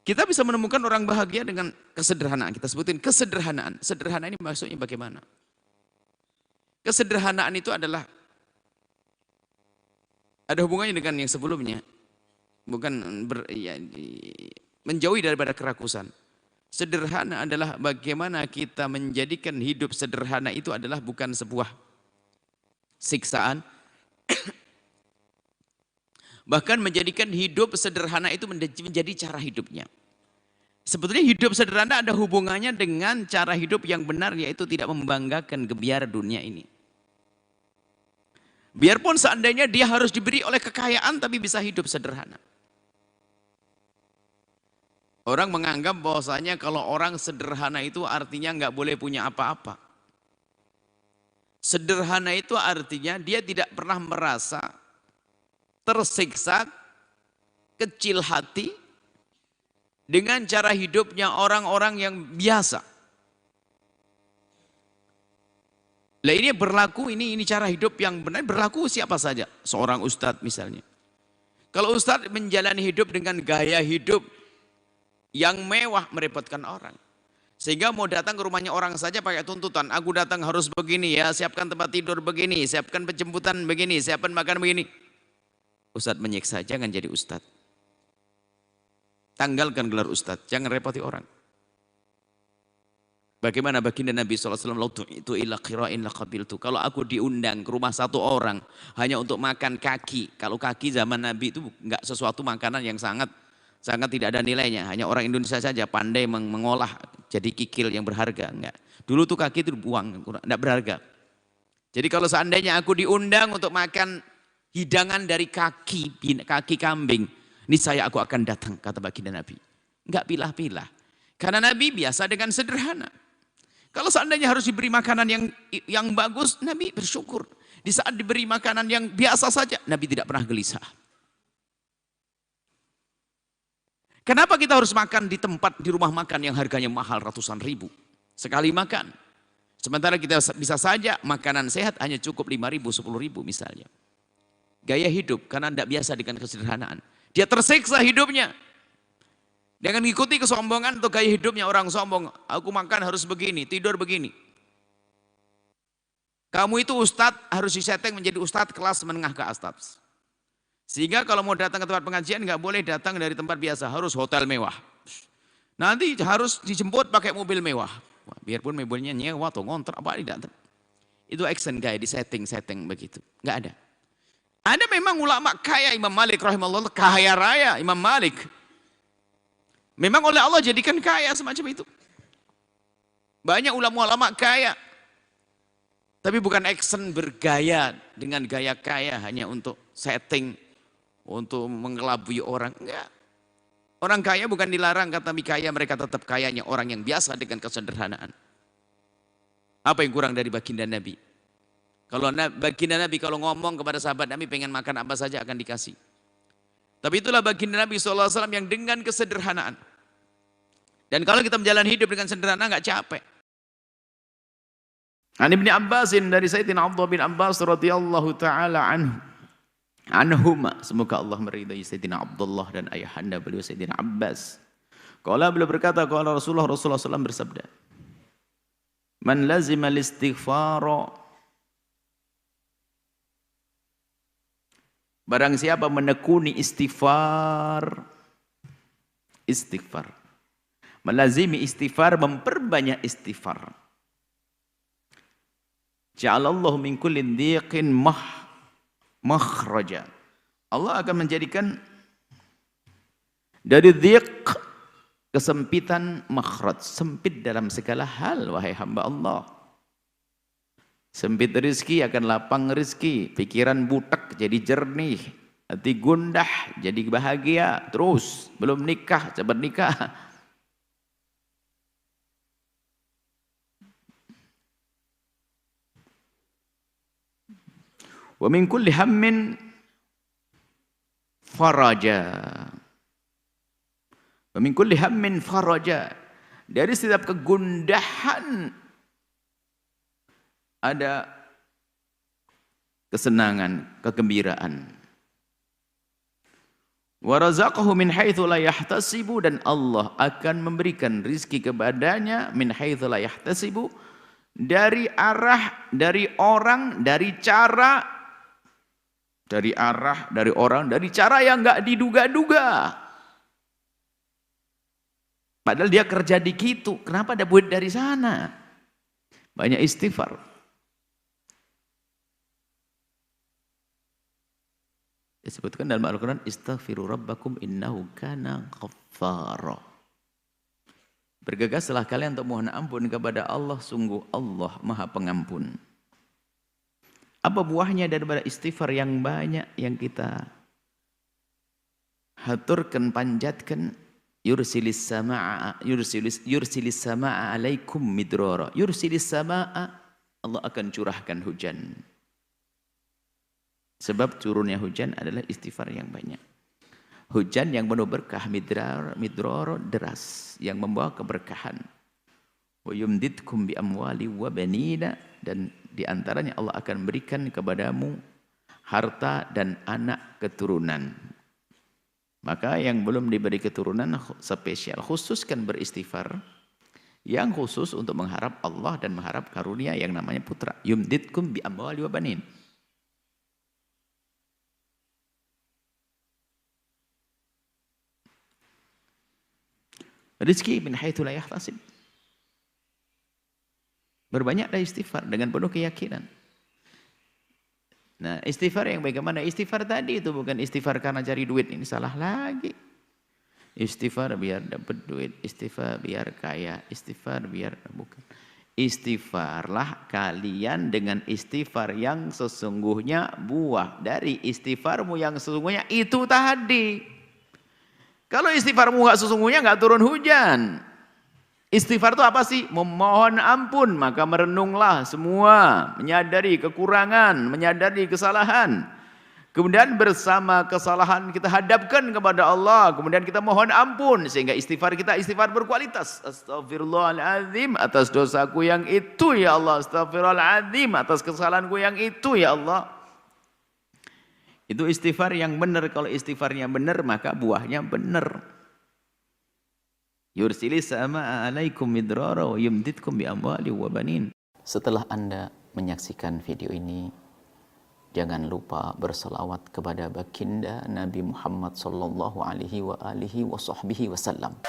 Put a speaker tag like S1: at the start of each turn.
S1: Kita bisa menemukan orang bahagia dengan kesederhanaan. Kita sebutin kesederhanaan. Sederhana ini maksudnya bagaimana? Kesederhanaan itu adalah ada hubungannya dengan yang sebelumnya. Bukan menjauhi daripada kerakusan. Sederhana adalah bagaimana kita menjadikan hidup sederhana itu adalah bukan sebuah siksaan. Bahkan menjadikan hidup sederhana itu menjadi cara hidupnya. Sebetulnya hidup sederhana ada hubungannya dengan cara hidup yang benar, yaitu tidak membanggakan gebiar dunia ini. Biarpun seandainya dia harus diberi oleh kekayaan, tapi bisa hidup sederhana. Orang menganggap bahwasanya kalau orang sederhana itu artinya nggak boleh punya apa-apa. Sederhana itu artinya dia tidak pernah merasa tersiksa, kecil hati dengan cara hidupnya orang-orang yang biasa. Lah ini berlaku, ini cara hidup yang benar berlaku siapa saja. Seorang ustadz misalnya. Kalau ustadz menjalani hidup dengan gaya hidup yang mewah, merepotkan orang. Sehingga mau datang ke rumahnya orang saja pakai tuntutan. Aku datang harus begini ya, siapkan tempat tidur begini, siapkan penjemputan begini, siapkan makan begini. Ustadz menyiksa, jangan jadi ustadz. Tanggalkan gelar ustadz, jangan repoti orang. Bagaimana baginda Nabi SAW itu ila qira'in laqabiltu. Kalau aku diundang ke rumah satu orang hanya untuk makan kaki. Kalau kaki zaman Nabi itu enggak sesuatu makanan yang sangat tidak ada nilainya. Hanya orang Indonesia saja pandai mengolah jadi kikil yang berharga. Enggak. Dulu tuh kaki itu buang, enggak berharga. Jadi kalau seandainya aku diundang untuk makan hidangan dari kaki kambing, niscaya aku akan datang, kata baginda Nabi. Enggak pilah-pilah. Karena Nabi biasa dengan sederhana. Kalau seandainya harus diberi makanan yang bagus, Nabi bersyukur. Di saat diberi makanan yang biasa saja, Nabi tidak pernah gelisah. Kenapa kita harus makan di tempat, di rumah makan yang harganya mahal ratusan ribu? Sekali makan. Sementara kita bisa saja makanan sehat hanya cukup 5.000, 10.000 misalnya. Gaya hidup, karena tidak biasa dengan kesederhanaan. Dia tersiksa hidupnya. Dengan mengikuti kesombongan atau gaya hidupnya orang sombong. Aku makan harus begini, tidur begini. Kamu itu ustadz harus disetting menjadi ustadz kelas menengah ke atas. Sehingga kalau mau datang ke tempat pengajian nggak boleh datang dari tempat biasa, harus hotel mewah. Nanti harus dijemput pakai mobil mewah. Biarpun mobilnya nyewa atau ngontrak apa tidak. Itu action gaya di setting begitu. Nggak ada. Ada memang ulama kaya, Imam Malik rahimahullah kaya raya, Imam Malik. Memang oleh Allah jadikan kaya semacam itu. Banyak ulama-ulama kaya. Tapi bukan action bergaya dengan gaya kaya hanya untuk setting, untuk mengelabui orang. Enggak. Orang kaya bukan dilarang, kata Nabi kaya, mereka tetap kayanya orang yang biasa dengan kesederhanaan. Apa yang kurang dari baginda Nabi? Kalau baginda Nabi kalau ngomong kepada sahabat Nabi pengen makan apa saja akan dikasih. Tapi itulah baginda Nabi SAW yang dengan kesederhanaan. Dan kalau kita menjalani hidup dengan sederhana nggak capek. An Ibnu Abbasin dari Sayyidina Abdullah bin Abbas radhiyallahu taala anhuma, semoga Allah meridai Sayyidina Abdullah dan ayahanda beliau Sayyidina Abbas. Qala beliau berkata, qala Rasulullah SAW bersabda, man lazima al-istighfara, barang siapa menekuni istighfar, melazimi istighfar, memperbanyak istighfar, ja'alallahu min kulli dhiqin makhraja. Allah akan menjadikan dari dhiq, kesempitan, makhraj, sempit dalam segala hal, wahai hamba Allah. Sempit rezeki akan lapang rezeki, pikiran butek jadi jernih, hati gundah jadi bahagia, terus belum nikah cepat nikah. Wa min kulli hammin faraja. Wa min kulli hammin faraja. Dari setiap kegundahan ada kesenangan, kegembiraan. Wa razaqahu min haitsu la yahtasibu, dan Allah akan memberikan rizki kepadanya min haitsu la yahtasibu, dari arah, dari orang, dari cara, dari arah, dari orang, dari cara yang enggak diduga-duga. Padahal dia kerja di Kitu, kenapa ada buat dari sana? Banyak istighfar. Disebutkan dalam Al-Quran, istaghfiru rabbakum innahu kana ghaffara. Bergegaslah kalian untuk mohon ampun kepada Allah, sungguh Allah Maha Pengampun. Apa buahnya daripada istighfar yang banyak yang kita haturkan, panjatkan? Yursilis sama'a alaikum midrara. Yursilis sama'a, Allah akan curahkan hujan. Sebab turunnya hujan adalah istighfar yang banyak. Hujan yang penuh berkah, midrara, deras, yang membawa keberkahan. Wa yumdidkum bi amwali wa banina, dan diantaranya Allah akan berikan kepadamu harta dan anak keturunan. Maka yang belum diberi keturunan spesial, khususkan beristighfar, yang khusus untuk mengharap Allah dan mengharap karunia yang namanya putra. Yumdidkum bi amwali wa banin. Rizki min haitsu la yahtasib. Berbanyaklah istighfar dengan penuh keyakinan. Nah, istighfar yang bagaimana? Istighfar tadi itu bukan istighfar karena cari duit, ini salah lagi. Istighfar biar dapat duit, istighfar biar kaya, istighfar biar bukan. Istighfarlah kalian dengan istighfar yang sesungguhnya, buah dari istighfarmu yang sesungguhnya itu tadi. Kalau istighfarmu nggak sesungguhnya, nggak turun hujan. Istighfar itu apa sih? Memohon ampun, maka merenunglah semua, menyadari kekurangan, menyadari kesalahan. Kemudian bersama kesalahan kita hadapkan kepada Allah, kemudian kita mohon ampun, sehingga istighfar kita istighfar berkualitas. Astaghfirullahaladzim atas dosaku yang itu ya Allah, astaghfirullahaladzim atas kesalahanku yang itu ya Allah. Itu istighfar yang benar. Kalau istighfarnya benar, maka buahnya benar. Yursilis sama'a alaikum midrara wa yumdidkum bi amwali wa banin. Setelah Anda menyaksikan video ini, jangan lupa berselawat kepada baginda Nabi Muhammad sallallahu alaihi wa alihi wa sahbihi wasallam.